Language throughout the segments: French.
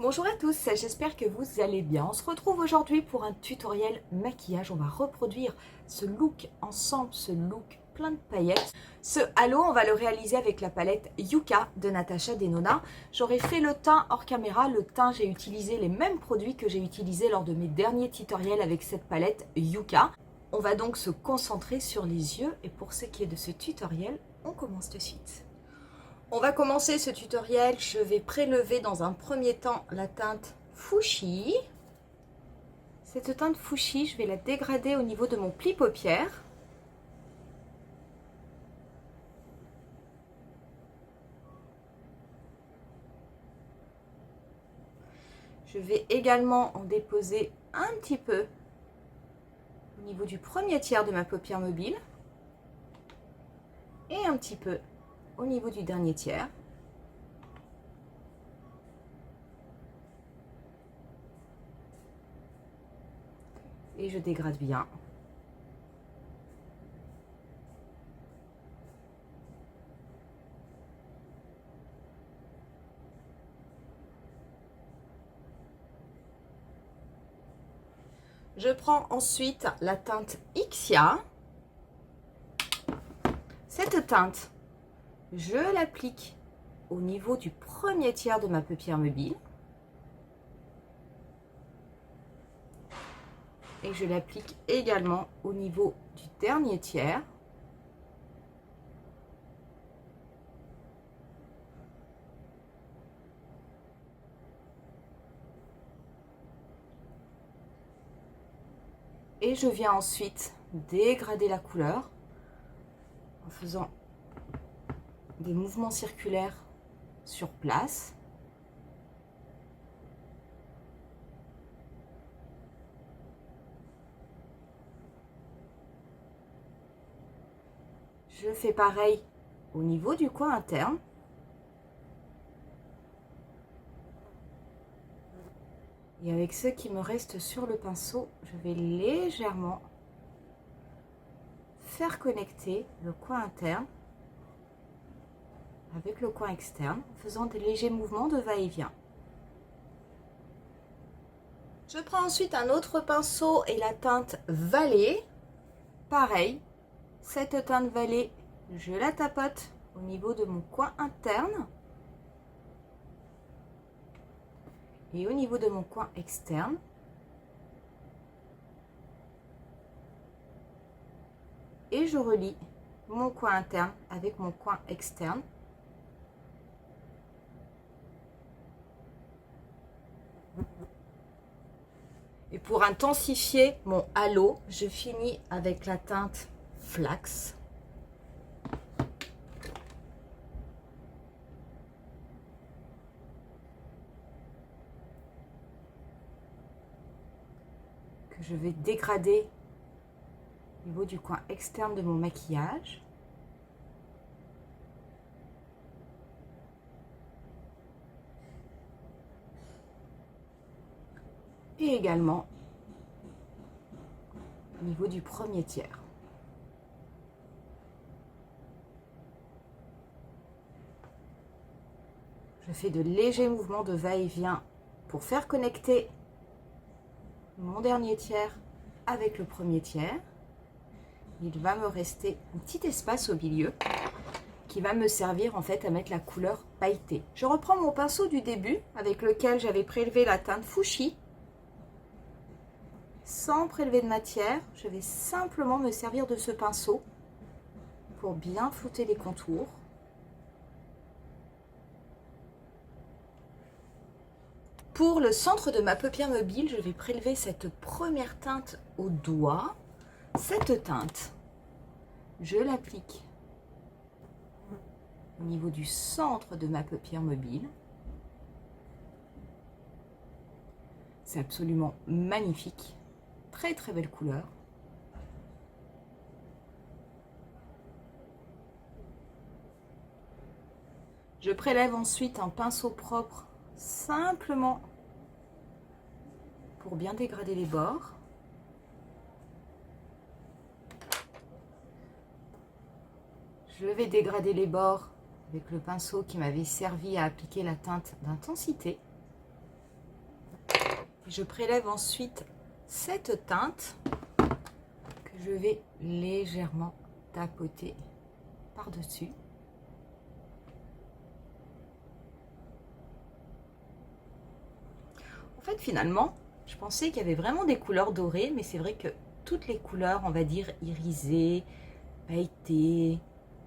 Bonjour à tous, j'espère que vous allez bien. On se retrouve aujourd'hui pour un tutoriel maquillage. On va reproduire ce look ensemble, ce look plein de paillettes. Ce halo, on va le réaliser avec la palette Yuka de Natasha Denona. J'aurais fait le teint hors caméra. Le teint, j'ai utilisé les mêmes produits que j'ai utilisés lors de mes derniers tutoriels avec cette palette Yuka. On va donc se concentrer sur les yeux et pour ce qui est de ce tutoriel, on commence de suite. On va commencer ce tutoriel, je vais prélever dans un premier temps la teinte Fuchsia. Cette teinte Fuchsia, je vais la dégrader au niveau de mon pli paupière. Je vais également en déposer un petit peu au niveau du premier tiers de ma paupière mobile et un petit peu au niveau du dernier tiers. Et je dégrade bien. Je prends ensuite la teinte Ixia. Cette teinte, je l'applique au niveau du premier tiers de ma paupière mobile. Et je l'applique également au niveau du dernier tiers. Et je viens ensuite dégrader la couleur en faisant des mouvements circulaires sur place. Je fais pareil au niveau du coin interne. Et avec ce qui me reste sur le pinceau, je vais légèrement faire connecter le coin interne avec le coin externe, en faisant des légers mouvements de va-et-vient. Je prends ensuite un autre pinceau et la teinte Vallée. Pareil, cette teinte Vallée, je la tapote au niveau de mon coin interne et au niveau de mon coin externe. Et je relie mon coin interne avec mon coin externe. Et pour intensifier mon halo, je finis avec la teinte Flax. Que je vais dégrader au niveau du coin externe de mon maquillage. Et également au niveau du premier tiers. Je fais de légers mouvements de va-et-vient pour faire connecter mon dernier tiers avec le premier tiers. Il va me rester un petit espace au milieu qui va me servir en fait à mettre la couleur pailletée. Je reprends mon pinceau du début avec lequel j'avais prélevé la teinte Fuchsia. Sans prélever de matière, je vais simplement me servir de ce pinceau pour bien flouter les contours. Pour le centre de ma paupière mobile, je vais prélever cette première teinte au doigt. Cette teinte, je l'applique au niveau du centre de ma paupière mobile. C'est absolument magnifique. Très très belle couleur. Je prélève ensuite un pinceau propre simplement pour bien dégrader les bords. Je vais dégrader les bords avec le pinceau qui m'avait servi à appliquer la teinte d'intensité. Je prélève ensuite cette teinte que je vais légèrement tapoter par-dessus. En fait, finalement, je pensais qu'il y avait vraiment des couleurs dorées, mais c'est vrai que toutes les couleurs, on va dire irisées, pailletées,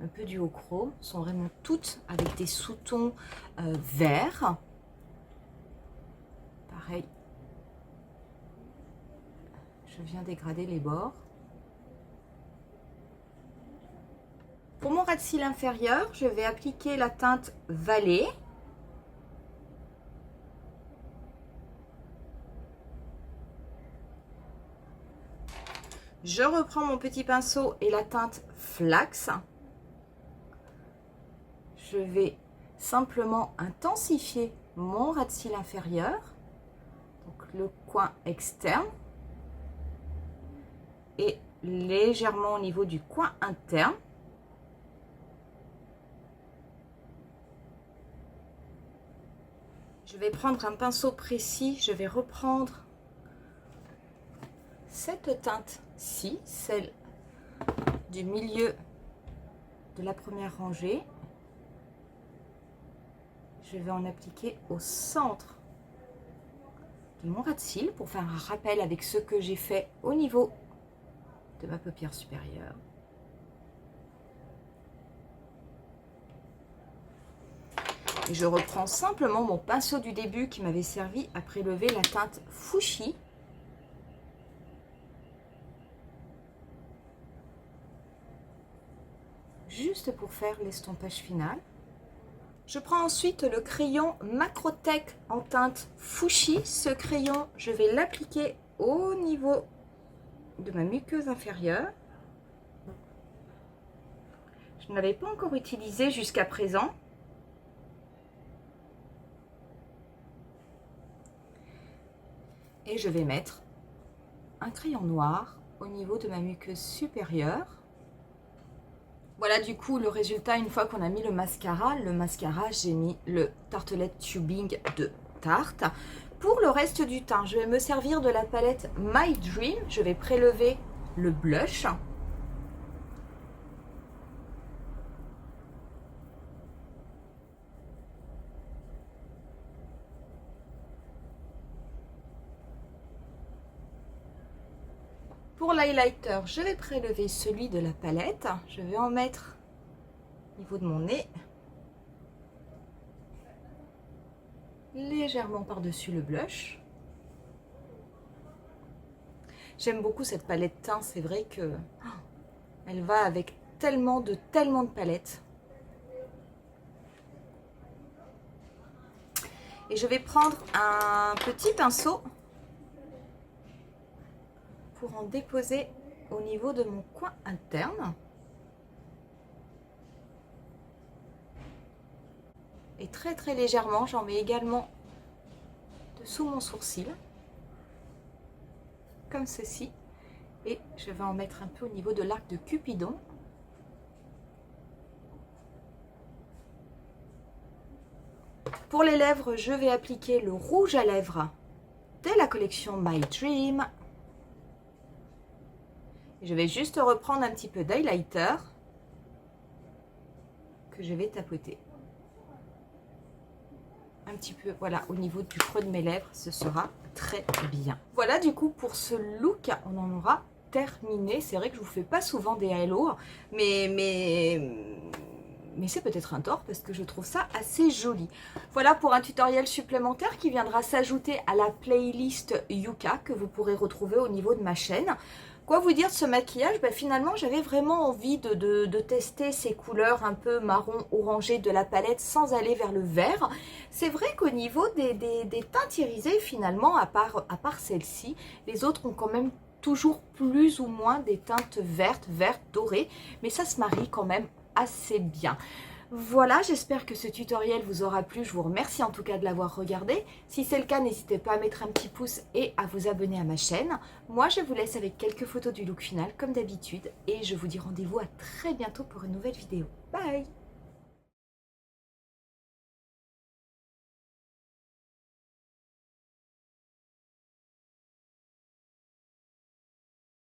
un peu du ocre, sont vraiment toutes avec des sous-tons verts. Pareil, je viens dégrader les bords. Pour mon ras de cils inférieur, je vais appliquer la teinte Vallée. Je reprends mon petit pinceau et la teinte Flax. Je vais simplement intensifier mon ras de cils inférieur, donc le coin externe, et légèrement au niveau du coin interne. Je vais prendre un pinceau précis, je vais reprendre cette teinte-ci, celle du milieu de la première rangée. Je vais en appliquer au centre de mon ras de cils pour faire un rappel avec ce que j'ai fait au niveau de ma paupière supérieure. Et je reprends simplement mon pinceau du début qui m'avait servi à prélever la teinte Fuchsia. Juste pour faire l'estompage final. Je prends ensuite le crayon Macrotech en teinte Fuchsia. Ce crayon, je vais l'appliquer au niveau de ma muqueuse inférieure. Je ne l'avais pas encore utilisé jusqu'à présent. Et je vais mettre un crayon noir au niveau de ma muqueuse supérieure. Voilà du coup le résultat une fois qu'on a mis le mascara. Le mascara, j'ai mis le Tartelette Tubing de Tarte. Pour le reste du teint, je vais me servir de la palette My Dream. Je vais prélever le blush. Pour l'highlighter, je vais prélever celui de la palette. Je vais en mettre au niveau de mon nez. Légèrement par-dessus le blush. J'aime beaucoup cette palette teint. C'est vrai que elle va avec tellement de palettes. Et je vais prendre un petit pinceau pour en déposer au niveau de mon coin interne. Et très légèrement, j'en mets également dessous mon sourcil, comme ceci. Et je vais en mettre un peu au niveau de l'arc de Cupidon. Pour les lèvres, je vais appliquer le rouge à lèvres de la collection My Dream. Je vais juste reprendre un petit peu d'highlighter que je vais tapoter. Un petit peu, voilà, au niveau du creux de mes lèvres, ce sera très bien. Voilà du coup pour ce look, on en aura terminé. C'est vrai que je vous fais pas souvent des halos, mais c'est peut-être un tort parce que je trouve ça assez joli. Voilà pour un tutoriel supplémentaire qui viendra s'ajouter à la playlist Yuka que vous pourrez retrouver au niveau de ma chaîne. Quoi vous dire de ce maquillage? Finalement, j'avais vraiment envie de tester ces couleurs un peu marron orangé de la palette sans aller vers le vert. C'est vrai qu'au niveau des teintes irisées, finalement, à part celle-ci, les autres ont quand même toujours plus ou moins des teintes vertes, dorées. Mais ça se marie quand même assez bien. Voilà, j'espère que ce tutoriel vous aura plu. Je vous remercie en tout cas de l'avoir regardé. Si c'est le cas, n'hésitez pas à mettre un petit pouce et à vous abonner à ma chaîne. Moi, je vous laisse avec quelques photos du look final comme d'habitude. Et je vous dis rendez-vous à très bientôt pour une nouvelle vidéo. Bye!